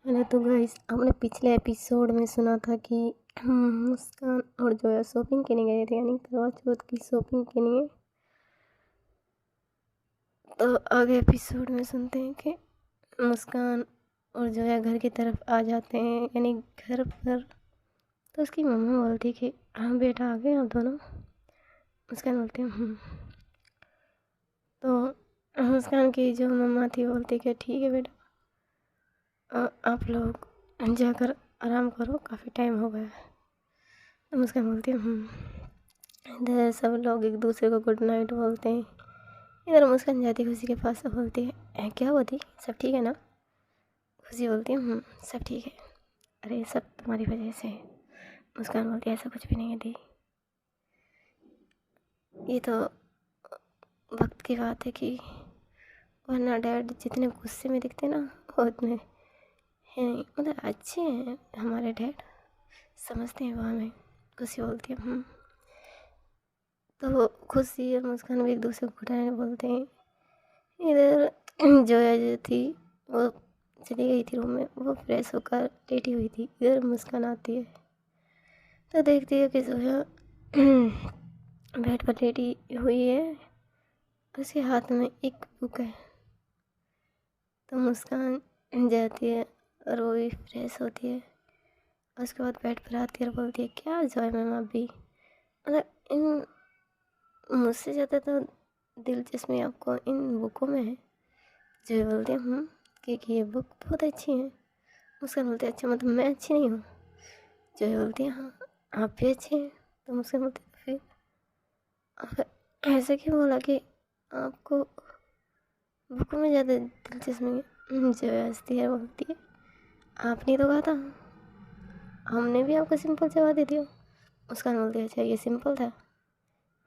मैंने तो गाइस आपने पिछले एपिसोड में सुना था कि मुस्कान और जोया शॉपिंग करने गए थे, यानी करवा चौथ की शॉपिंग के लिए। तो आगे एपिसोड में सुनते हैं कि मुस्कान और जोया घर की तरफ आ जाते हैं, यानी घर पर। तो उसकी मम्मा बोलती कि हाँ बेटा आ गए आप दोनों। मुस्कान बोलती है। तो मुस्कान की जो मम्मा थी बोलती कि ठीक है बेटा, आप लोग जाकर आराम करो, काफ़ी टाइम हो गया है। तो मुस्कान बोलती है इधर सब लोग एक दूसरे को गुड नाइट बोलते हैं। इधर मुस्कान जाती है खुशी के पास से, बोलती है क्या हुआ थी, सब ठीक है ना? खुशी बोलती है सब ठीक है। अरे सब तुम्हारी वजह से है। मुस्कान बोलती है ऐसा कुछ भी नहीं है दी, ये तो वक्त की बात है कि वरना डैड जितने गुस्से में दिखते ना वो उतने है नहीं, मतलब अच्छे हैं हमारे डैड, समझते हैं वो हमें। खुशी बोलती है तो वो खुशी और मुस्कान भी एक दूसरे को घुटाने बोलते हैं। इधर जोया जो थी वो चली गई थी रूम में, वो फ्रेश होकर लेटी हुई थी। इधर मुस्कान आती है तो देखती है कि जोया बेड पर लेटी हुई है, उसके हाथ में एक बुक है। तो मुस्कान जाती है और वो भी फ्रेश होती है। उसके बाद बेड पर आती है और बोलती है क्या जोया मैम आप भी, मतलब इन मुझसे ज़्यादा तो दिलचस्पी आपको इन बुकों में है। जो बोलते हैं कि ये बुक बहुत अच्छी है। मुस्कान बोलते हैं अच्छा मतलब मैं अच्छी नहीं हूँ? जो बोलती है हाँ आप भी अच्छे हैं। तो मुस्कान बोलते हैं फिर आप ऐसे क्यों बोला कि आपको बुक में ज़्यादा दिलचस्पी है? जो हंसती है बोलती है आपने तो कहा था, हमने भी आपको सिंपल जवाब दे दिया। मुस्कान बोलती है अच्छा ये सिंपल था,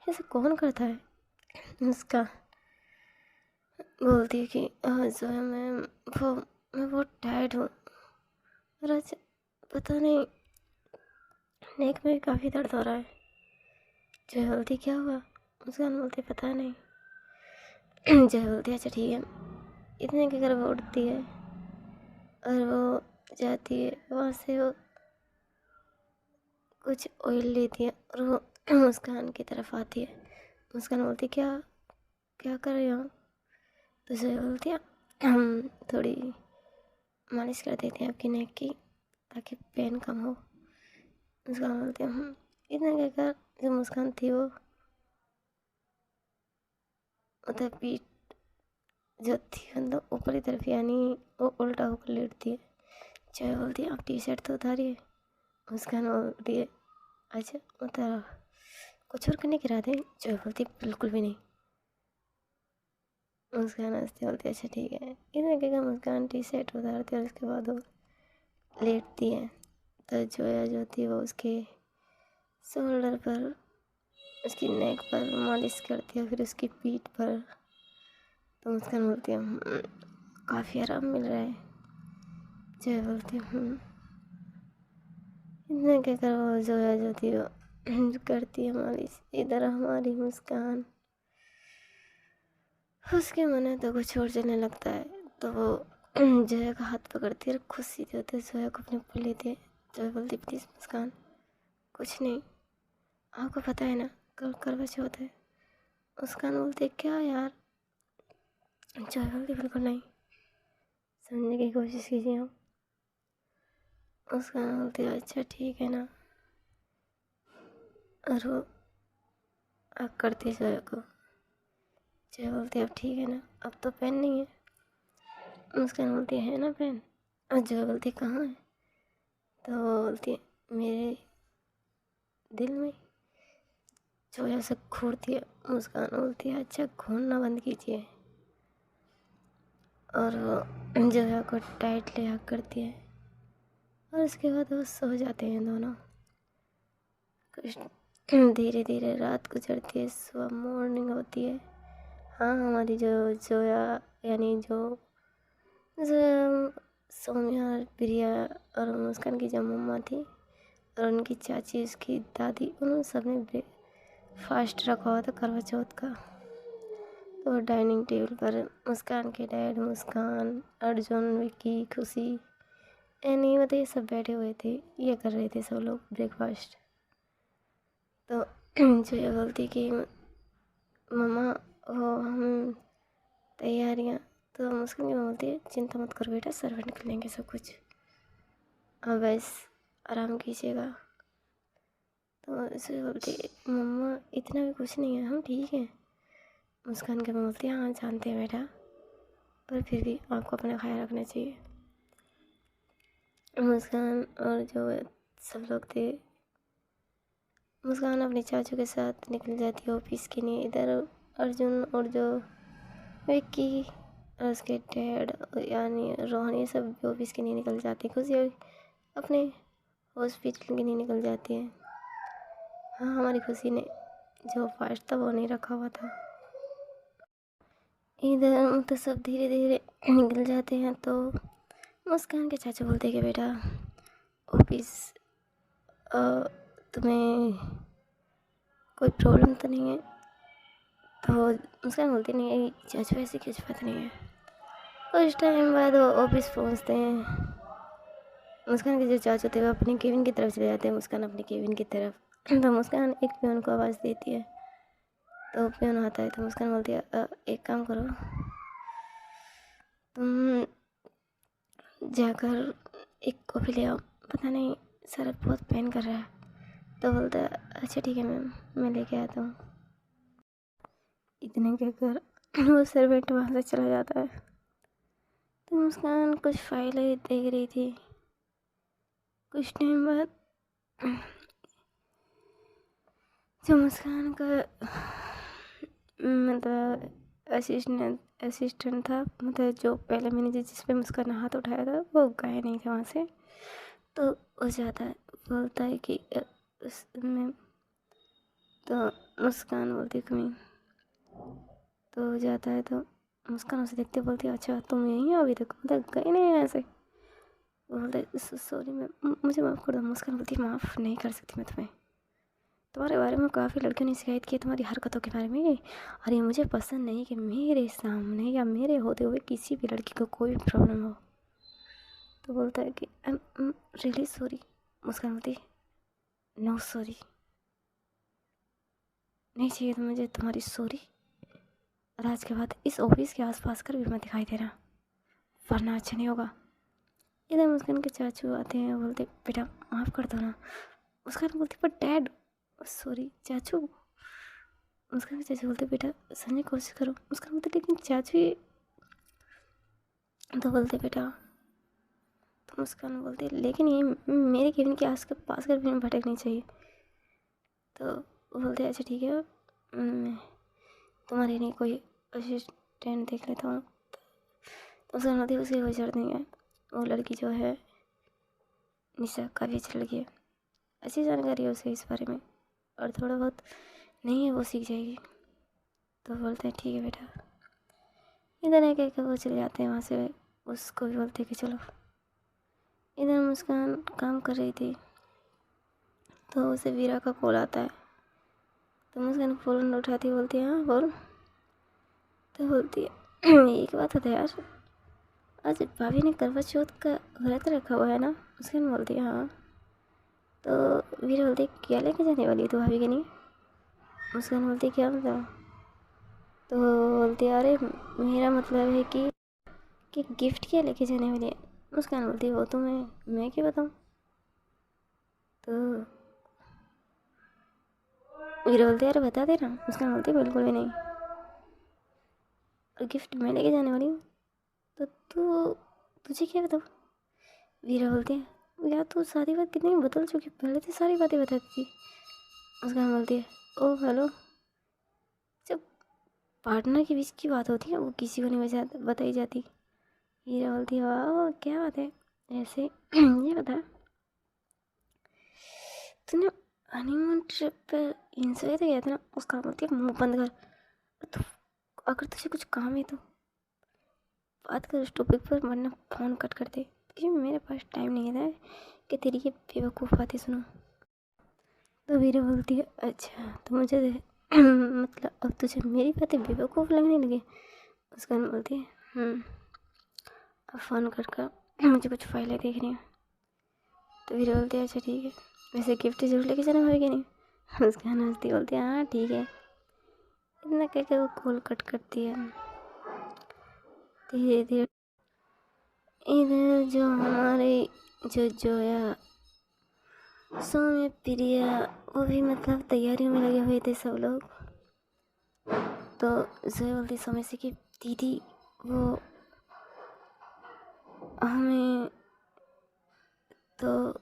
ऐसे कौन करता है? मुस्कान बोलती है कि जो है मैं बहुत टायर्ड हूँ और आज पता नहीं नेक में काफ़ी दर्द हो रहा है। जो बोलती क्या हुआ? मुस्कान बोलती पता नहीं। जो बोलती अच्छा ठीक है। इतने के घर वो उठती है और वो जाती है, वहाँ से वो कुछ ऑयल लेती है और वो मुस्कान की तरफ आती है। मुस्कान बोलती क्या क्या कर रही हो? तो जो बोलती है हम थोड़ी मालिश कर देते हैं आपकी नेक की ताकि पेन कम हो। मुस्कान बोलती है इतने कहकर जो मुस्कान थी वो उधर पीठ जो थी मतलब ऊपर की तरफ, यानी वो उल्टा होकर लेटती है। चाय बोलती है आप टी शर्ट तो उतारिए। मुस्कान बोलती है अच्छा उतारो, कुछ और करने के इरादे? चाय बोलती है बिल्कुल भी नहीं। मुस्कान हंसती बोलती है अच्छा ठीक है। इतने कहकर मुस्कान टी शर्ट उतारती है और उसके बाद वो लेटती है। तो जोया जो थी वो उसके शोल्डर पर, उसकी नेक पर मालिश करती है, फिर उसकी पीठ पर। तो मुस्कान बोलती है काफ़ी आराम मिल रहा है। जय बोलती इतने कहकर वो जोया जो थी वो करती है मालिश। इधर हमारी मुस्कान, उसके मन में तो कुछ और चलने लगता है। तो वो जोया का हाथ पकड़ती है और खुशी से होते जोया को अपने ऊपर लेते। जोया बोलती प्लीज़ मुस्कान कुछ नहीं, आपको पता है ना कल करवा चौथ है। मुस्कान बोलती क्या यार? जोया बोलती बिल्कुल नहीं, समझने की कोशिश कीजिए आप। मुस्कान बोलती अच्छा ठीक है ना, और वो आग करती जोया को। जोया बोलती अब ठीक है ना, अब तो पेन नहीं है। मुस्कान बोलती है ना पेन? और जोया बोलती कहाँ है? तो वो बोलती है मेरे दिल में। जोया से घूरती है। मुस्कान बोलती है अच्छा घूरना बंद कीजिए, और वो जोया को टाइटली हग करती है। और उसके बाद वो सो जाते हैं दोनों। कुछ धीरे धीरे रात गुजरती है, सुबह मॉर्निंग होती है। हाँ हमारी जो जोया यानी जो सौम्या और प्रिया और मुस्कान की जो मम्मा थी और उनकी चाची उसकी दादी, उन्होंने सबने ब्रेकफास्ट रखा हुआ था करवा चौथ का। तो डाइनिंग टेबल पर मुस्कान के डैड, मुस्कान, अर्जुन, विक्की, खुशी नहीं बताइए, सब बैठे हुए थे, ये कर रहे थे सब लोग ब्रेकफास्ट। तो जो ये बोलती कि मम्मा वो हम तैयारियाँ, तो मुस्कान क्या बोलती है, चिंता मत करो बेटा, सर्वेंट कर लेंगे सब कुछ, हाँ बस आराम कीजिएगा। तो ऐसे बोलती है मम्मा इतना भी कुछ नहीं है, हम ठीक हैं। मुस्कान क्या बोलती है हाँ जानते हैं बेटा, पर फिर भी आपको अपना ख्याल रखना चाहिए। मुस्कान और जो सब लोग थे, मुस्कान अपने चाचू के साथ निकल जाती है ऑफिस के लिए। इधर अर्जुन और जो विक्की और उसके डैड यानी रोहन, ये सब भी ऑफिस के लिए निकल जाती है। खुशी अपने हॉस्पिटल के लिए निकल जाती है। हाँ हमारी खुशी ने जो फास्ट था वो नहीं रखा हुआ था। इधर तो सब धीरे धीरे निकल जाते हैं। तो मुस्कान के चाचा बोलते हैं कि बेटा ऑफिस तुम्हें कोई प्रॉब्लम तो नहीं है। तो मुस्कान बोलती नहीं चाचू ऐसी कुछ बात नहीं है। कुछ टाइम बाद वो ऑफिस पहुंचते हैं। मुस्कान के जो चाचू थे वो अपनी केबिन की तरफ चले जाते हैं, मुस्कान अपनी केबिन की तरफ। तो मुस्कान एक पियोन को आवाज़ देती है, तो पियोन आता है। तो मुस्कान बोलती है एक काम करो, तुम जाकर एक कॉफ़ी ले आओ, पता नहीं सर बहुत पेन कर रहा है। तो बोलता है अच्छा ठीक है मैम, मैं लेके आता हूँ। इतने कहकर वो सर्वेंट वहाँ से चला जाता है। तो मुस्कान कुछ फाइलें देख रही थी। कुछ टाइम बाद जो मुस्कान का मतलब असिस्टेंट था, मतलब जो पहले मैंने जिस पे मुस्कान हाथ उठाया था वो गया नहीं था वहाँ से। तो वो जाता है, बोलता है कि उसमें, तो मुस्कान बोलती कमी, तो जाता है। तो मुस्कान उसे देखते बोलती है अच्छा तुम यहीं हो अभी तक, मतलब गए नहीं यहाँ से। बोलते सॉरी मैम, मुझे माफ़ कर दो। मुस्कान बोलती माफ़ नहीं कर सकती मैं तुम्हें, तुम्हारे बारे में काफ़ी लड़कियों ने शिकायत की तुम्हारी हरकतों के बारे में, और ये मुझे पसंद नहीं कि मेरे सामने या मेरे होते हुए किसी भी लड़की को कोई भी प्रॉब्लम हो। तो बोलता है कि आई एम रियली सॉरी। मुस्कान बोलती नो सॉरी, नहीं चाहिए तो मुझे तुम्हारी सॉरी, और आज के बाद इस ऑफिस के आसपास कर भी मत दिखाई देना, वरना अच्छा नहीं होगा। इधर मुस्कान के चाचू आते हैं, बोलते बेटा माफ़ कर दो ना। मुस्कान बोलती पर डैड, सॉरी चाचू। मुस्कान के चाचू बोलते बेटा समझने की कोशिश करो। मुस्कान बोलते लेकिन चाचू ये, तो बोलते बेटा, तो मुस्कान बोलते लेकिन ये मेरे केबिन के आस के पास कर भी भटकनी चाहिए। तो बोलते अच्छा ठीक है, मैं तुम्हारे लिए कोई असिस्टेंट देख लेता हूँ। तो मुस्कान बोलती उसकी कोई जरूरत नहीं है, वो लड़की जो है निशा काफ़ी अच्छी लड़की है, अच्छी जानकारी है उसे इस बारे में, और थोड़ा बहुत नहीं है वो सीख जाएगी। तो बोलते हैं ठीक है बेटा। इधर है कह वो चले जाते हैं वहाँ से, उसको भी बोलते कि चलो। इधर मुस्कान काम कर रही थी, तो उसे वीरा का कॉल आता है। तो मुस्कान फ़ोन उठाती, बोलती है हाँ बोल। तो बोलती है एक बात होता है यार, आज भाभी ने करवा चौथ का व्रत रखा हुआ है ना। मुस्कान बोलती है हाँ। तो वीरा बोलती है क्या लेके जाने वाली है तो भाभी के लिए। मुस्कान बोलती है क्या मतलब। तो बोलती है अरे मेरा मतलब है कि गिफ्ट क्या लेके जाने वाली है। मुस्कान बोलती है वो तो मैं क्या बताऊँ। तो वीरा बोलते यार बता देना। मुस्कान बोलती बिल्कुल भी नहीं, और गिफ्ट मैं लेके जाने वाली हूँ तो तुझे क्या बताऊँ। वीरा बोलते हैं यार तू सारी बात कितनी बदल चुकी, पहले तो सारी बातें बताती थी। मुस्कान बोलती है ओ हेलो, जब पार्टनर के बीच की बात होती है वो किसी को नहीं बताई जाती। वीरा बोलती है वाह क्या बात है। ऐसे ये बता तूने हनीमून ट्रिप पे इंजॉय तो किया था ना। उसका बोलती है मुँह बंद कर, तो अगर तुझे कुछ काम है तो बात कर उस टॉपिक पर, वरना फ़ोन कट कर दे, क्योंकि मेरे पास टाइम नहीं है कि तेरी ये बेवकूफ़ बातें सुनो। तो वीरा बोलती है अच्छा तो मुझे मतलब अब तुझे मेरी बातें बेवकूफ़ लगने लगी। उसका बोलती है अब फ़ोन कट कर मुझे कुछ फाइलें देखनी है। तो फिर बोलते हैं अच्छा ठीक है, वैसे गिफ्ट जरूर लेके जाना भाभी कि नहीं। मुस्कान हंसती बोलती है हाँ ठीक है। इतना कह के वो कॉल कट करती है। धीरे धीरे इधर जो हमारे जो जोया सौम्य प्रिया वो भी मतलब तैयारियों में लगे हुए थे सब लोग। तो जोया बोलती सौम्य से कि दीदी वो हमें, तो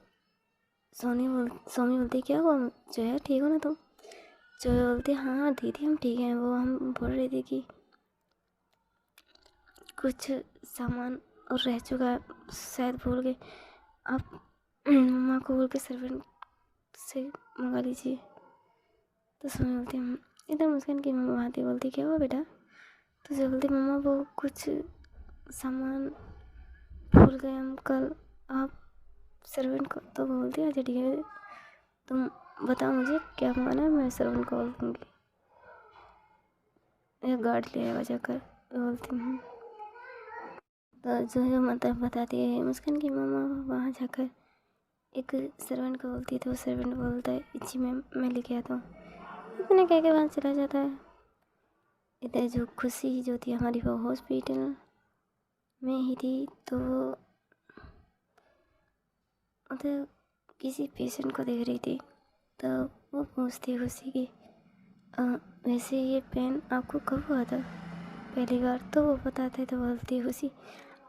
सोनी बोलती क्या हुआ जोया ठीक हो ना तुम। जोया बोलती हाँ दीदी हम ठीक हैं, वो हम बोल रहे थे कि कुछ सामान और रह चुका है, शायद भूल गए, आप मम्मा को बोल के सर्वेंट से मंगा लीजिए। तो सोनी बोलती इधर मुस्कान की मम्मा आती बोलती क्या हुआ बेटा। तो जो बोलती मम्मा वो कुछ सामान भूल गए हम कल, आप सर्वेंट को। तो बोलती अच्छा ठीक है तुम बताओ मुझे क्या मंगाना है, मैं सर्वेंट को बोल दूँगी या गार्ड ले आएगा जाकर। बोलती हूँ तो जो है मतलब बताती है मुस्कान की मम्मा वहाँ जाकर एक सर्वेंट को बोलती है। तो सर्वेंट बोलता है जी मैम मैं लेके आता हूँ। इतने कह के वहाँ चला जाता है। इधर जो खुशी जो थी हमारी वो हॉस्पिटल में ही थी। तो वो उधर किसी पेशेंट को देख रही थी। तो वो पूछती है खुशी की वैसे ये पेन आपको कब हुआ था पहली बार। तो वो बताते तो बोलती है खुशी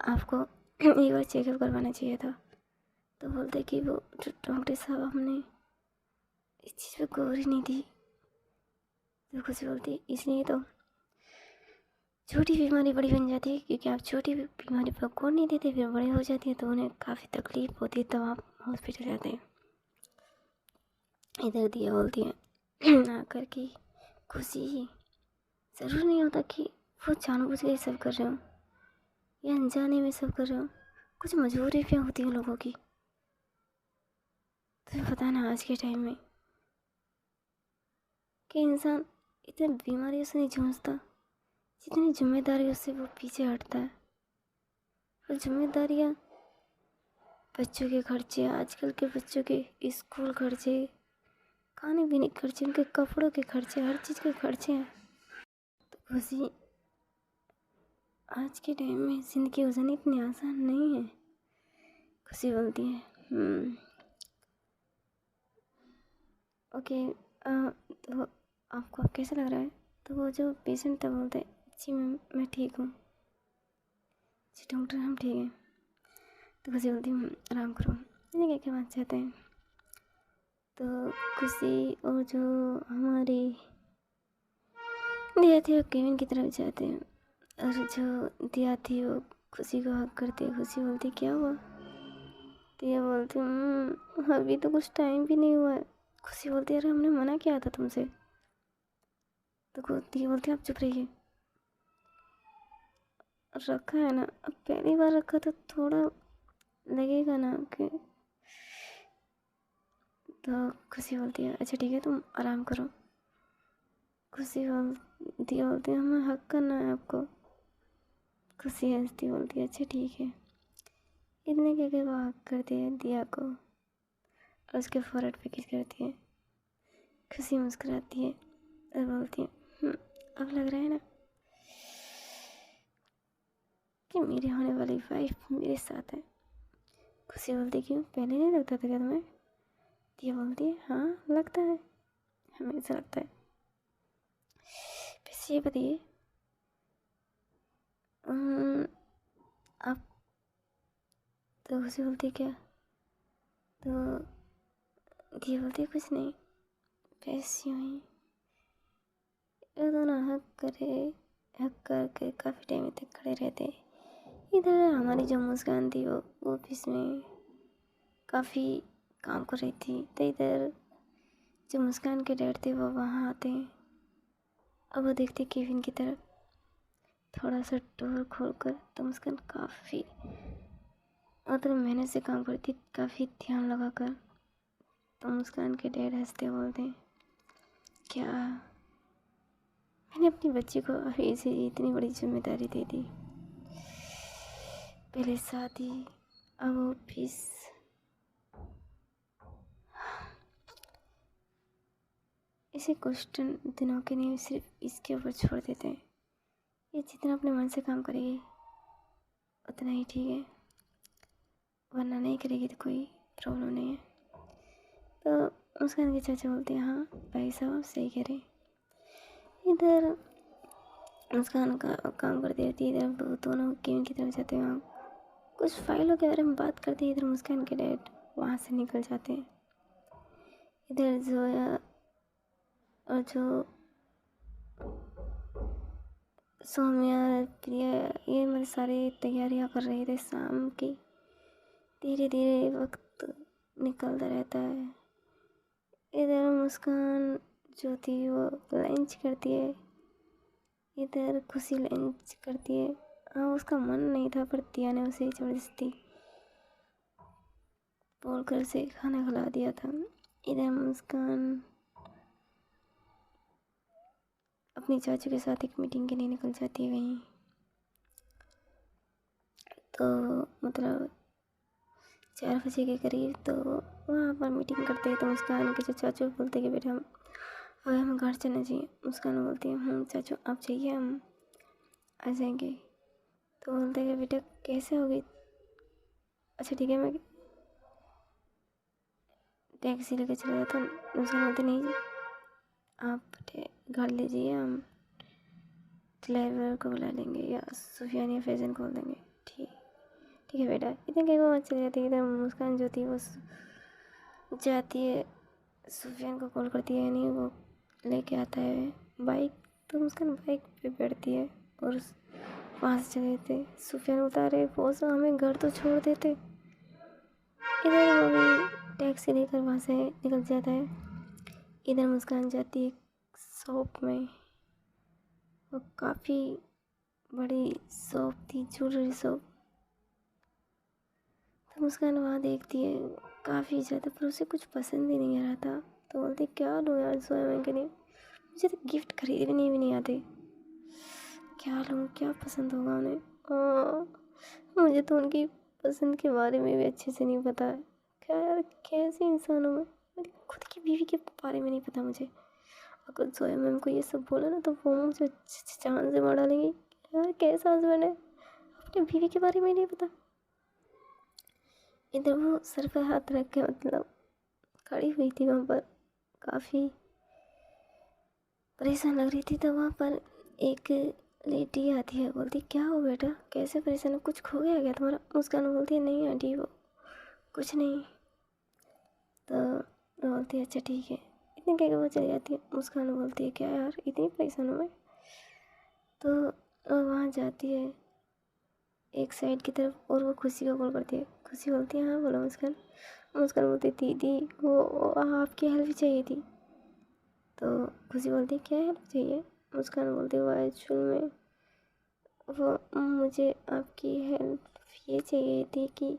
आपको एक बार चेकअप करवाना चाहिए था। तो बोलते कि वो डॉक्टर साहब हमने इस चीज़ पे गौर ही नहीं दी। तो खुशी बोलती इसलिए तो छोटी बीमारी बड़ी बन जाती है, क्योंकि आप छोटी बीमारी पर गौर नहीं देते फिर बड़ी हो जाती है तो उन्हें काफ़ी तकलीफ होती है, तब आप हॉस्पिटल जाते हैं। इधर दिया बोलती है आकर की खुशी ज़रूर नहीं होता कि वो जानबूझ के सब कर रहे हो या अनजाने में सब कर रहे हो, कुछ मजबूरी भी होती है लोगों की। तुम्हें पता ना आज के टाइम में कि इंसान इतने बीमारियों से नहीं जूझता जितनी जिम्मेदारियों से वो पीछे हटता है। और जिम्मेदारियाँ बच्चों के खर्चे, आजकल के बच्चों के स्कूल खर्चे, खाने पीने के खर्चे, उनके कपड़ों के खर्चे, हर चीज़ के खर्चे हैं। तो खुशी आज के टाइम में ज़िंदगी गुजारनी इतनी आसान नहीं है। खुशी बोलती है ओके तो आपको अब कैसा लग रहा है। तो वो जो पेशेंट था बोलते जी मैं ठीक हूँ जी डॉक्टर हम ठीक हैं। तो खुशी बोलती आराम करो, इन्हें क्या बात चाहते हैं। तो खुशी और जो हमारी दिया थी वो केविन की तरफ जाते हैं और जो दिया थी वो खुशी को हक करते। खुशी बोलती क्या हुआ। दिया बोलती अभी तो कुछ टाइम भी नहीं हुआ है। खुशी बोलती अरे हमने मना किया था तुमसे। तो दिया बोलती आप चुप रहिए, रखा है ना, अब पहली बार रखा तो थोड़ा लगेगा ना कि। तो खुशी बोलती है अच्छा ठीक है तुम आराम करो। खुशी बोलती है हमें हक करना है आपको। खुशी हंसती बोलती है अच्छा ठीक है। इतने कह के वो हक करती है दिया को और उसके फोrehead पे किस करती है। खुशी मुस्कुराती है और बोलती है अब लग रहा है ना कि मेरी होने वाली वाइफ मेरे साथ है। खुशी बोलती क्यों पहले नहीं लगता था क्या तुम्हें। दिया बोलती है हाँ लगता है, हमेशा लगता है। बस ये बताइए आप। तो खुशी बोलती क्या। तो दिया बोलती कुछ नहीं, बस यूँ ही वो दोनों हक करके काफ़ी टाइम तक खड़े रहते। इधर हमारी जो मुस्कान थी वो ऑफिस में काफ़ी काम कर रही थी। तो इधर जो मुस्कान के डैड थे वो वहाँ आते हैं। अब वो देखते केविन की तरफ, थोड़ा सा डोर खोल कर। तो मुस्कान काफ़ी मतलब मेहनत से काम करती, काफ़ी ध्यान लगा कर। तो मुस्कान के डैड हंसते बोलते हैं क्या मैंने अपनी बच्ची को अभी से इतनी बड़ी जिम्मेदारी दे दी, पहले शादी अब ऑफिस इसे कुछ दिनों के लिए सिर्फ इसके ऊपर छोड़ देते हैं। ये जितना अपने मन से काम करेगी उतना ही ठीक है, वरना नहीं करेगी तो कोई प्रॉब्लम नहीं है। तो मुस्कान के चाचा बोलते हैं हाँ भाई साहब सही कह रहे। इधर मुस्कान का काम करती रहती है, इधर दोनों केविन की तरफ जाते हैं। वहाँ कुछ फाइलों के बारे में बात करते हैं। इधर मुस्कान के डैड वहाँ से निकल जाते हैं। इधर जोया और जो सौम्या प्रिया ये मेरे सारी तैयारियां कर रहे थे शाम की। धीरे धीरे वक्त निकलता रहता है। इधर मुस्कान जो थी वो लंच करती है, इधर खुशी लंच करती है। हाँ उसका मन नहीं था पर दिया ने उसे ज़बरदस्ती बोल कर से खाना खिला दिया था। इधर मुस्कान अपनी चाचू के साथ एक मीटिंग के लिए निकल जाती है कहीं। तो मतलब 4 बजे के करीब तो वहाँ पर मीटिंग करते हैं। तो मुस्कान के जो चाचू बोलते कि बेटा हमें घर चलना चाहिए। मुस्कान बोलती है चाचू आप चाहिए हम आ जाएंगे। तो बोलते हैं बेटा कैसे होगी। अच्छा ठीक है मैं टैक्सी लेके चला जाता हूँ। मुस्कान बोलती नहीं आप घर ले जाइए, हम ड्राइवर को बुला लेंगे या सुफियान या फैज़न को बोल देंगे। ठीक है बेटा। इतने कहीं वहाँ चले जाती है। इधर मुस्कान जो थी वो जाती है, सुफियान को कॉल करती है, नहीं वो लेके आता है बाइक। तो मुस्कान बाइक पे बैठती है और वहाँ से चले जाते। सुफियान उतारे बोस हमें घर तो छोड़ देते। इधर वो भी टैक्सी लेकर वहाँ से निकल जाता है। इधर मुस्कान जाती है शॉप में। वो काफ़ी बड़ी शॉप थी, ज्वेलरी शॉप। तो मुस्कान वहाँ देखती है काफ़ी ज़्यादा, पर उसे कुछ पसंद ही नहीं आ रहा था। तो बोलती क्या लूँ यार सोया के लिए, मुझे तो गिफ्ट खरीदने भी नहीं आते, क्या लूँ क्या पसंद होगा उन्हें। मुझे तो उनकी पसंद के बारे में भी अच्छे से नहीं पता है। क्या यार कैसे इंसान हूँ मैं, मेरी खुद की बीवी के बारे में नहीं पता मुझे। अगर सोया मैम को ये सब बोला ना तो वो मुझे जान से मार डालेंगी। यार कैसा हस्बैंड है, अपनी बीवी के बारे में नहीं पता। इधर वो सर पे हाथ रख के मतलब खड़ी हुई थी वहाँ पर, काफ़ी परेशान लग रही थी। तो वहाँ पर एक लेडी आती है, बोलती क्या हो बेटा कैसे परेशान हो, कुछ खो गया क्या तुम्हारा। मुस्कान बोलती है नहीं आंटी वो कुछ नहीं। तो बोलती है अच्छा ठीक है। इतने कह के वो चली जाती है। मुस्कान बोलती है क्या यार इतनी परेशान हूँ मैं। तो वहाँ जाती है एक साइड की तरफ और वो खुशी को कॉल करती है। खुशी बोलती है हाँ बोलो मुस्कान। मुस्कान बोलती है दीदी वो आपकी हेल्प चाहिए थी। तो खुशी बोलती है क्या हेल्प चाहिए। मुस्कान बोलती है वो एक्चुअल में वो मुझे आपकी हेल्प ये चाहिए थी कि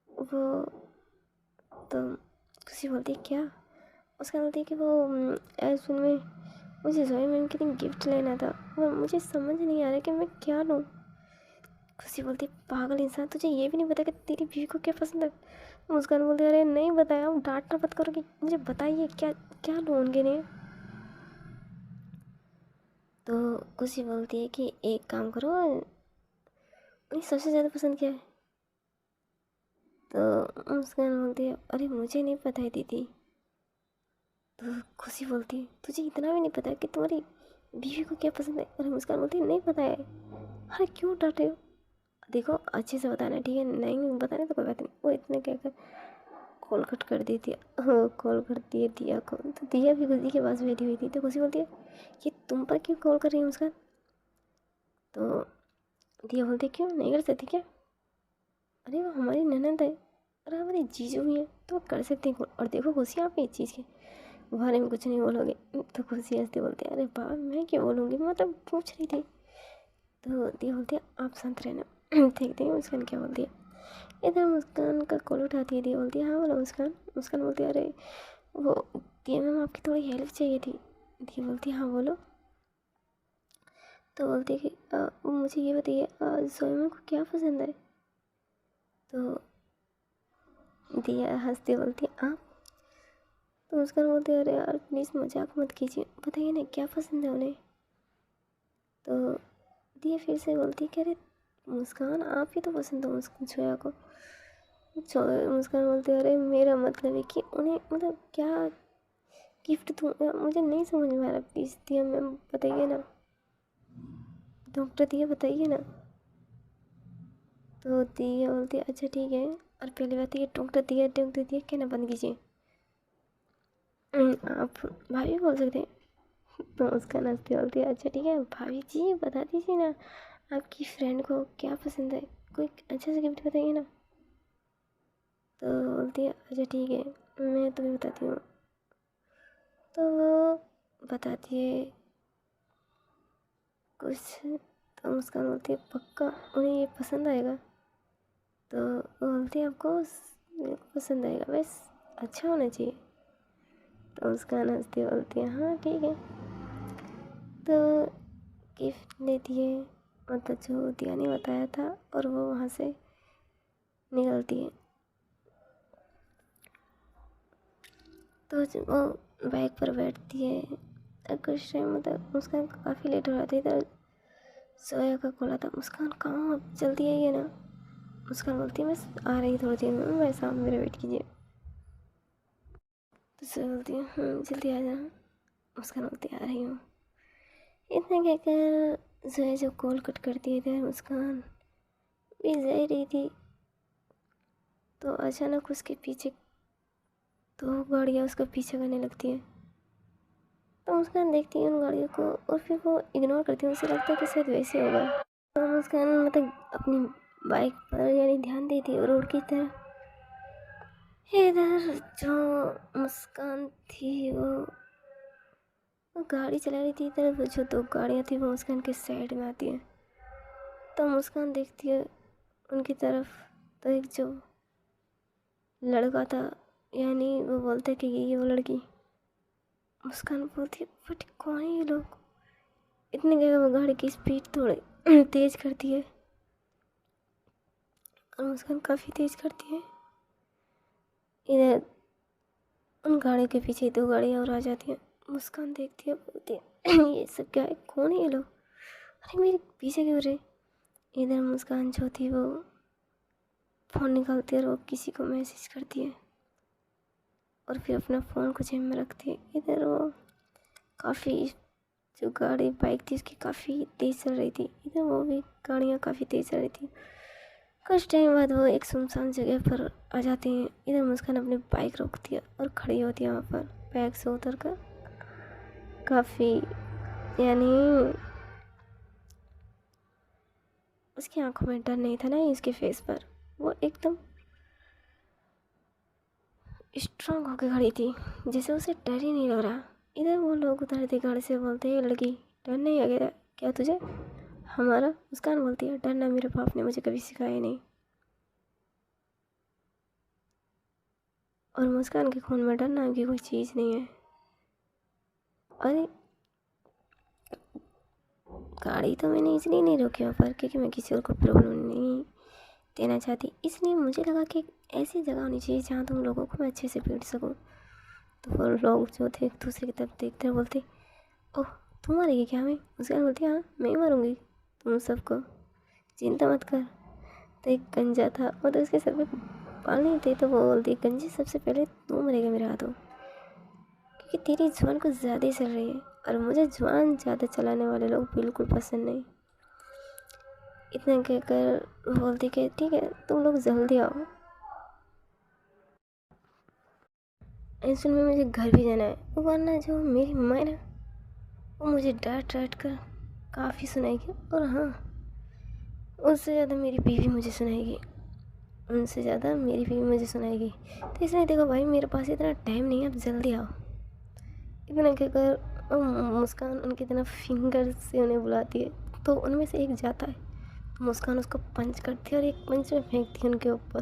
वो। तो खुशी बोलती है क्या। मुस्कान बोलती है कि वो एक्चुअल में मुझे जोया मैम के लिए गिफ्ट लेना था और मुझे समझ नहीं आ रहा कि मैं क्या लूँ। खुशी बोलती पागल इंसान तुझे ये भी नहीं पता कि तेरी बीवी को क्या पसंद है। मुस्कान बोलती अरे नहीं बताया, डांटना मत करो कि मुझे बताइए क्या क्या लूँ उनके लिए। तो खुशी बोलती है कि एक काम करो उन्हें सबसे ज़्यादा पसंद क्या है। तो मुस्कान बोलती है अरे मुझे नहीं पता है दीदी। तो खुशी बोलती है तुझे इतना भी नहीं पता है कि तुम्हारी बीवी को क्या पसंद है। अरे मुस्कान बोलती है नहीं पता है। अरे क्यों डांट रहे हो, देखो अच्छे से बताना ठीक है, नहीं बताना तो कोई बात नहीं। वो इतने कहकर कॉल कट कर दी थी। हाँ कॉल कर दिए दिया को। तो दिया भी खुशी के पास बैठी हुई थी। तो खुशी बोलती है ये तुम पर क्यों कॉल कर रही है मुस्कान। तो दिया बोलती क्यों नहीं कर सकती क्या। अरे वो हमारी ननद है, अरे हमारे जीजू भी हैं तो वो कर सकते हैं कॉल। और देखो खुशी आप इस चीज़ के बारे में कुछ नहीं बोलोगे। तो खुशी हंसती बोलती है अरे बाबा मैं क्यों बोलूँगी, मैं मतलब पूछ रही थी। तो दिया बोलती है आप शांत रहना देखते हैं मुस्कान क्या बोलती है। इधर मुस्कान का कॉल उठाती है। दिया बोलती है हाँ बोलो मुस्कान। मुस्कान बोलती है अरे वो दिया मैम आपकी थोड़ी हेल्प चाहिए थी। दिया बोलती है हाँ बोलो। तो बोलती है कि वो मुझे ये बताइए सोया मैम को क्या पसंद है। तो दिया हंसती बोलती आप। तो मुस्कान बोलती अरे यार प्लीज़ मजाक मत कीजिए, बताइए ना क्या पसंद है उन्हें। तो दिया फिर से बोलती कह रहे मुस्कान आप ही तो पसंद हो जोया को। मुस्कान बोलती अरे मेरा मतलब है कि उन्हें मतलब क्या गिफ्ट दूँ, मुझे नहीं समझ में आ रहा, प्लीज़ दिया मैम बताइए ना, डॉक्टर दिया बताइए ना। तो दिया बोलती अच्छा ठीक है, और पहली बात ये डॉक्टर दिया कहना बंद कीजिए, आप भाभी बोल सकते हैं। तो उसका नाचती बोलती है अच्छा ठीक है भाभी जी बता दीजिए ना आपकी फ्रेंड को क्या पसंद है, कोई अच्छा सा गिफ्ट बताइए ना। तो बोलती है अच्छा ठीक है मैं तुम्हें बताती हूँ। तो वो बताती है कुछ। तो मुस्कान बोलती है पक्का उन्हें ये पसंद आएगा। तो वो बोलती है आपको पसंद आएगा, बस अच्छा होना चाहिए। तो मुस्कान हंसती बोलती है हाँ ठीक है। तो गिफ्ट लेती है, मतलब जो दिया ने बताया था, और वो वहाँ से निकलती है। तो वो बाइक पर बैठती है, और कुछ टाइम मतलब मुस्कान काफ़ी लेट हो रहा था। इधर सोया का कॉल आता, मुस्कान कहाँ हो, आप जल्दी आइए ना। मुस्कान बोलती है मैं आ रही थोड़ी देर में, मैं सामने मेरा वेट कीजिए। तो सोया बोलती है जल्दी आ जाना। मुस्कान बोलती है आ रही हूँ। इतना कहकर सोया जब कॉल कट करती है, इधर मुस्कान भी जा ही रही थी। तो अचानक उसके पीछे दो गाड़ियाँ उसका पीछा करने लगती है। तो मुस्कान देखती है उन गाड़ियों को, और फिर वो इग्नोर करती है, उसे लगता है कि शायद वैसे होगा। तो मुस्कान मतलब अपनी बाइक पर यानी ध्यान देती है रोड की तरफ। इधर जो मुस्कान थी वो गाड़ी चला रही थी, इधर वो जो दो गाड़ियाँ थी वो मुस्कान के साइड में आती है। तो मुस्कान देखती है उनकी तरफ, तो एक जो लड़का था, यानी वो बोलते कि ये वो लड़की। मुस्कान बोलती है बट कौन है ये लोग। इतने गए वो गाड़ी की स्पीड थोड़ी तेज करती है, और मुस्कान काफ़ी तेज करती है। इधर उन गाड़ियों के पीछे दो गाड़ियाँ और आ जाती हैं। मुस्कान देखती है, बोलती है ये सब क्या है, कौन है ये लोग, अरे मेरे पीछे क्यों रहे। इधर मुस्कान जो थी वो फ़ोन निकालती है और वो किसी को मैसेज करती है, और फिर अपना फ़ोन को जेब में रखती है। इधर वो काफ़ी जो गाड़ी बाइक थी उसकी काफ़ी तेज़ चल रही थी, इधर वो भी गाड़ियाँ काफ़ी तेज़ चल रही थी। कुछ टाइम बाद वो एक सुनसान जगह पर आ जाते हैं। इधर मुस्कान अपनी बाइक रोकती है और खड़ी होती है वहाँ पर, बाइक से उतर कर। काफ़ी यानी उसकी आंखों में डर नहीं था ना, इसके फेस पर वो एकदम स्ट्रांग होकर खड़ी थी, जैसे उसे डर ही नहीं लग रहा। इधर वो लोग उतरते गाड़ी से, बोलते हैं लड़की डर नहीं लगे क्या तुझे हमारा। मुस्कान बोलती है डरना मेरे बाप ने मुझे कभी सिखाया नहीं, और मुस्कान के खून में डर नाम की कोई चीज़ नहीं है। अरे गाड़ी तो मैंने इसलिए नहीं रोकी वहाँ पर क्योंकि मैं किसी और को प्रॉब्लम नहीं देना चाहती, इसलिए मुझे लगा कि ऐसी जगह होनी चाहिए जहाँ तुम लोगों को मैं अच्छे से पीट सकूँ। तो वो लोग जो थे एक दूसरे की तरफ देखते हुए बोलते ओह तुम मारेगी क्या हमें। मुस्कान बोलती हाँ मैं ही मारूंगी तुम सबको, चिंता मत कर। तो एक गंजा था, वो तो उसके सर पे बाल नहीं थे, तो वो बोलती गंजे सबसे पहले तू मरेगा मेरे हाथों, क्योंकि तेरी जुबान कुछ ज़्यादा ही चल रही है, और मुझे जुबान ज़्यादा चलाने वाले लोग बिल्कुल पसंद नहीं। इतना कहकर बोलती कि ठीक है तुम लोग जल्दी आओ, एक्चुअल में मुझे घर भी जाना है, वरना जो मेरी मम्मा है ना वो मुझे डांट डांट कर काफ़ी सुनाएगी, और हाँ उससे ज़्यादा मेरी बीवी मुझे सुनाएगी, उनसे ज़्यादा मेरी बीवी मुझे सुनाएगी। तो इसलिए देखो भाई मेरे पास इतना टाइम नहीं है, अब जल्दी आओ। इतना कहकर मुस्कान उनकी तरफ फिंगर से उन्हें बुलाती है, तो उनमें से एक जाता है, तो मुस्कान उसको पंच करती है और एक पंच में फेंकती है उनके ऊपर।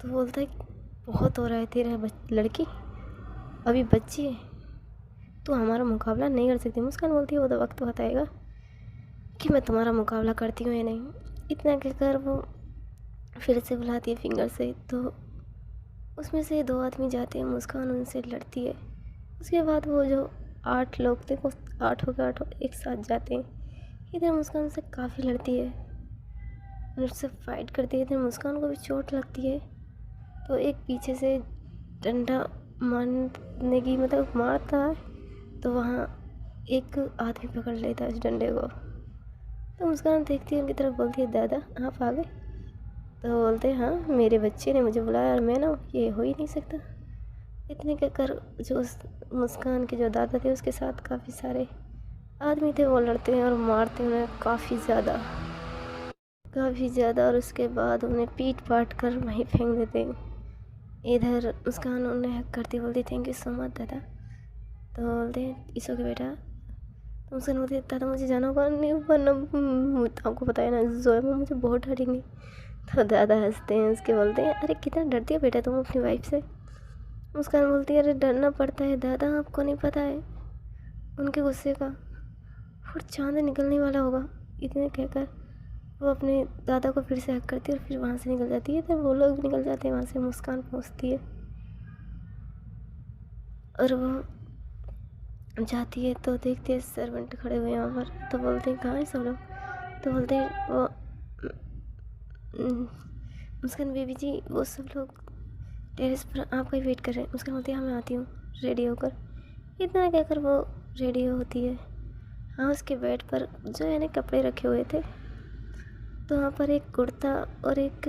तो बोलता है बहुत हो रहा है तेरा लड़की, अभी बच्ची है, तू हमारा मुकाबला नहीं कर सकती। मुस्कान बोलती है वो तो वक्त बताएगा कि मैं तुम्हारा मुकाबला करती हूँ या नहीं। इतना कहकर वो फिर से बुलाती है फिंगर से, तो उसमें से 2 आदमी जाते हैं, मुस्कान उनसे लड़ती है। उसके बाद वो जो 8 लोग थे वो 8 के 8 एक साथ जाते हैं। इधर मुस्कान से काफ़ी लड़ती है, उससे फाइट करती है। इधर मुस्कान को भी चोट लगती है, तो एक पीछे से डंडा मारने की मतलब मारता है, तो वहाँ एक आदमी पकड़ लेता है उस डंडे को। तो मुस्कान देखती है उनकी तरफ, बोलती है दादा आप आ गए? तो बोलते हैं हाँ, मेरे बच्चे ने मुझे बुलाया और मैं ना ये हो ही नहीं सकता। इतने कहकर जो उस मुस्कान के जो दादा थे उसके साथ काफ़ी सारे आदमी थे, वो लड़ते हैं और मारते हैं उन्हें काफ़ी ज़्यादा, और उसके बाद उन्हें पीट पाट कर वहीं फेंक देते हैं। इधर मुस्कान उन्हें हक करती, बोलती थैंक यू सो मच दादा। तो बोलते हैं इट्स ओके बेटा। तो मुस्कान बोलती है दादा मुझे जाना होगा, नहीं वरना आपको पता है ना जोया में मुझे बहुत डरेंगे। तो दादा हंसते हैं, उसके बोलते हैं अरे कितना डरती है बेटा तुम अपनी वाइफ से। मुस्कान बोलती है अरे डरना पड़ता है दादा, आपको नहीं पता है उनके गुस्से का फिर चांद निकलने वाला होगा। इतने कहकर वो अपने दादा को फिर से हक करती है और फिर वहाँ से निकल जाती है। तब वो लोग भी निकल जाते हैं वहाँ से, मुस्कान पहुँचती है और वो जाती है तो देखती है सर्वेंट खड़े हुए हैं वहाँ पर। तो बोलते हैं कहाँ है सब लोग? तो बोलते हैं वो मुस्कान बेबी जी वो सब लोग टेरेस पर आपका ही वेट कर रहे हैं। मुस्कान बोलती है हाँ मैं आती हूँ रेडी होकर। इतना कहकर वो रेडी होती है। हाँ उसके बेड पर जो है ना कपड़े रखे हुए थे, तो वहाँ पर एक कुर्ता और एक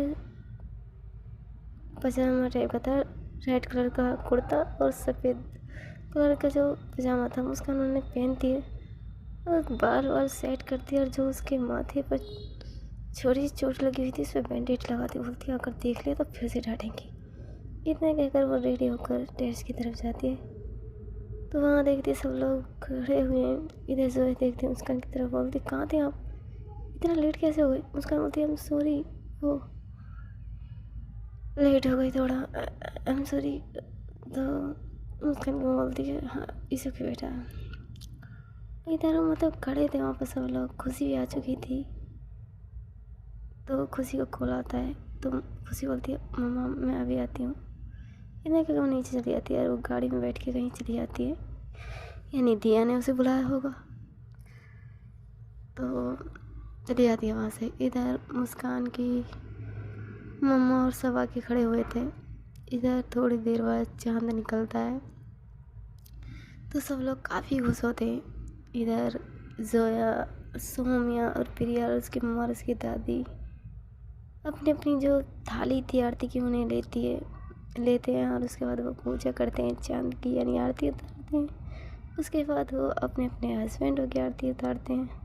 पजामा टाइप का था, रेड कलर का कुर्ता और सफ़ेद कलर का जो पजामा था उसका उन्होंने पहनती है और बाल सेट करती है। और जो उसके माथे पर छोटी सी चोट लगी हुई थी उस पर बैंडेज लगाती, बोलती है अगर देख ले तो फिर से डांटेंगी। इतना कहकर वो रेडी होकर टेरेस की तरफ जाती है, तो वहाँ देखती है सब लोग खड़े हुए हैं। इधर जो है देखते हैं मुस्कान की तरफ, बोलती कहाँ थे आप, इतना लेट कैसे हो गई? मुस्कान बोलती है आई एम सॉरी, वो लेट हो गई थोड़ा, आई एम सॉरी। तो मुस्कान को बोलती है हाँ इस ओके बेटा। इधर मतलब खड़े थे वहाँ पर सब लोग, खुशी भी आ चुकी थी। तो खुशी को कॉल आता है, तो खुशी बोलती है मम्मा मैं अभी आती हूँ। इतना कि वो नीचे चली जाती है और वो गाड़ी में बैठ के कहीं चली जाती है, यानी दिया ने उसे बुलाया होगा। तो चली जाती है वहाँ से। इधर मुस्कान की मम्मा और सब आके खड़े हुए थे। इधर थोड़ी देर बाद चांद निकलता है, तो सब लोग काफ़ी खुश होते हैं। इधर जोया, सोमिया और प्रिया और उसकी मम्मा और उसकी दादी अपनी अपनी जो थाली थी आरती की उन्हें लेते हैं और उसके बाद वो पूजा करते हैं चांद की, यानी आरती उतारते हैं। उसके बाद वो अपने अपने हस्बैंडों की आरती उतारते हैं।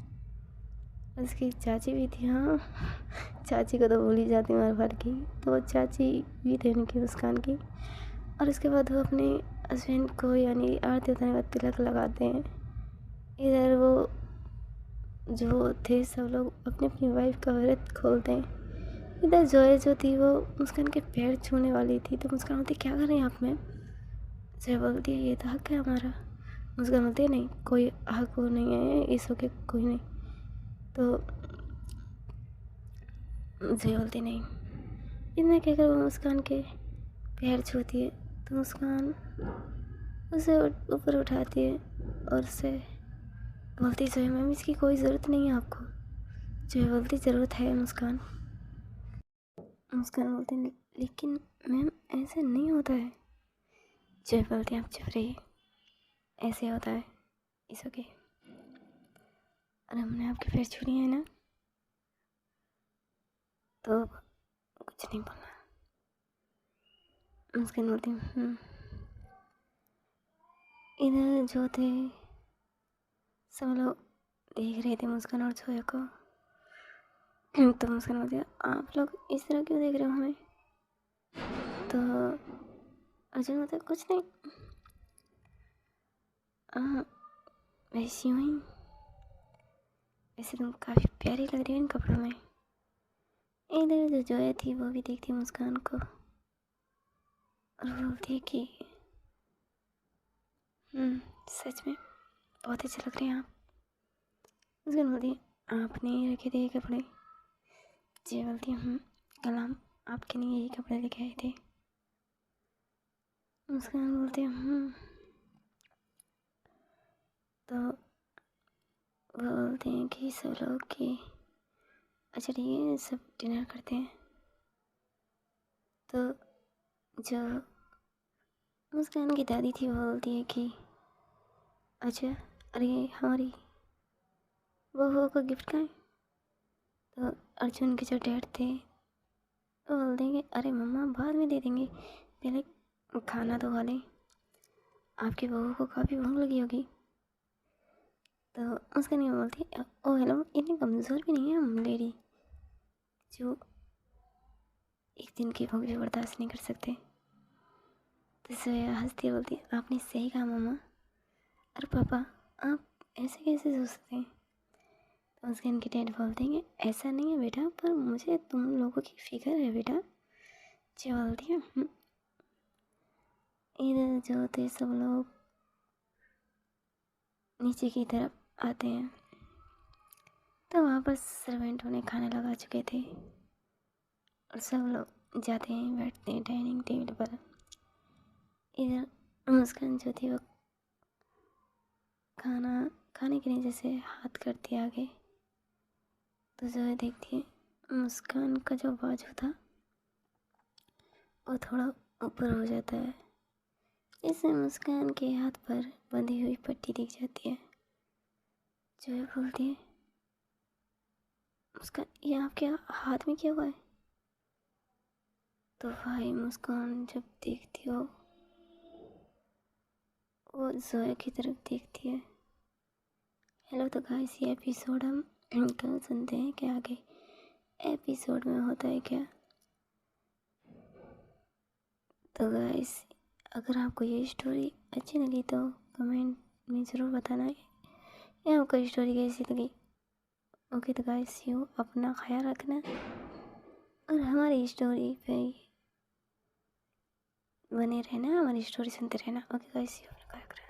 उसकी चाची भी थी, हाँ चाची को तो भूल ही जाती हूँ हर बार की। तो वो चाची भी थे उनकी मुस्कान की। और उसके बाद वो अपने हस्बैंड को यानी आरती उतारने का तिलक लगाते हैं। इधर वो जो थे सब लोग अपनी अपनी वाइफ का व्रत खोलते हैं। इधर जोया जो थी वो मुस्कान के पैर छूने वाली थी, तो मुस्कान बोलती क्या कर रही हैं आप मैम? जोया बोलती है ये तो हक है हमारा। मुस्कान बोलती है नहीं कोई हक वो नहीं है, इस के कोई नहीं। तो जोया बोलती नहीं। इतना कहकर वो मुस्कान के पैर छूती है, तो मुस्कान उसे ऊपर उठाती है और उससे बोलती जोया मैम इसकी कोई ज़रूरत नहीं है आपको। जोया बोलती ज़रूरत है मुस्कान। मुस्कान बोलती लेकिन मैम ऐसे नहीं होता है। जोया बोलती आप चुप रहिए, ऐसे होता है इस ओके। और हमने आपके पैर छू लिए हैं ना, तो कुछ नहीं बोलना। मुस्कान बोलती इधर जो थे सब लोग देख रहे थे मुस्कान और जोया को। तो मुस्कान बोलती आप लोग इस तरह क्यों देख रहे हो हमें? तो अर्जुन बोलता कुछ नहीं, हाँ वैसी हुई, वैसे तुम काफ़ी प्यारी लग रही हो इन कपड़ों में। इधर जो जोया थी वो भी देखती मुस्कान को और बोलती है कि सच में बहुत अच्छे लग रहे हैं आप। मुस्कान बोलती है आपने ही रखे थे ये कपड़े? जी बोलती है कल हम आपके लिए यही कपड़े लेके आए थे। मुस्कान बोलती है तो बोलते हैं कि सब लोग कि अच्छा ठीक है, सब डिनर करते हैं। तो जो मुस्कान की दादी थी वो बोलती है कि अच्छा, अरे हमारी बहू को गिफ्ट कहाँ है? तो अर्जुन के जो डैड थे वो बोल देंगे अरे मम्मा बाद में दे देंगे, पहले खाना तो खा लें, आपकी बहू को काफ़ी भूख लगी होगी। तो उसका नहीं बोलती ओ हेलो, इतनी कमज़ोर भी नहीं है हम लेडी जो एक दिन की भूख भी बर्दाश्त नहीं कर सकते। तो सोया हंसती बोलती आपने सही कहा मम्मा। अरे पापा, आप ऐसे कैसे सोचते हैं? तो उसके इनके डैड बोल देंगे ऐसा नहीं है बेटा, पर मुझे तुम लोगों की फिक्र है बेटा। जी बोलती है इधर जो होते सब लोग नीचे की तरफ आते हैं तो वहाँ पर सर्वेंट उन्हें खाना लगा चुके थे और सब लोग जाते हैं, बैठते हैं डाइनिंग टेबल पर। इधर मुस्कान जो थी वो खाना खाने के लिए जैसे हाथ करती है आगे, तो जो है देखती है मुस्कान का जो बाजू था वो थोड़ा ऊपर हो जाता है। इससे मुस्कान के हाथ पर बंधी हुई पट्टी दिख जाती है। जो है बोलती है मुस्कान ये आपके हाथ में क्या हुआ है? तो भाई मुस्कान जब देखती हो वो जोया की तरफ देखती है। हेलो तो गाइस, ये एपिसोड हम कल सुनते हैं कि आगे एपिसोड में होता है क्या। तो गाइस, अगर आपको ये स्टोरी अच्छी लगी तो कमेंट में ज़रूर बताना है ये आपको स्टोरी कैसी लगी। ओके तो गाइस, यू अपना ख्याल रखना और हमारी स्टोरी पे बने रहना, हमारी स्टोरी सुनते रहना। ओके गाइस, यू अपना ख्याल रखना।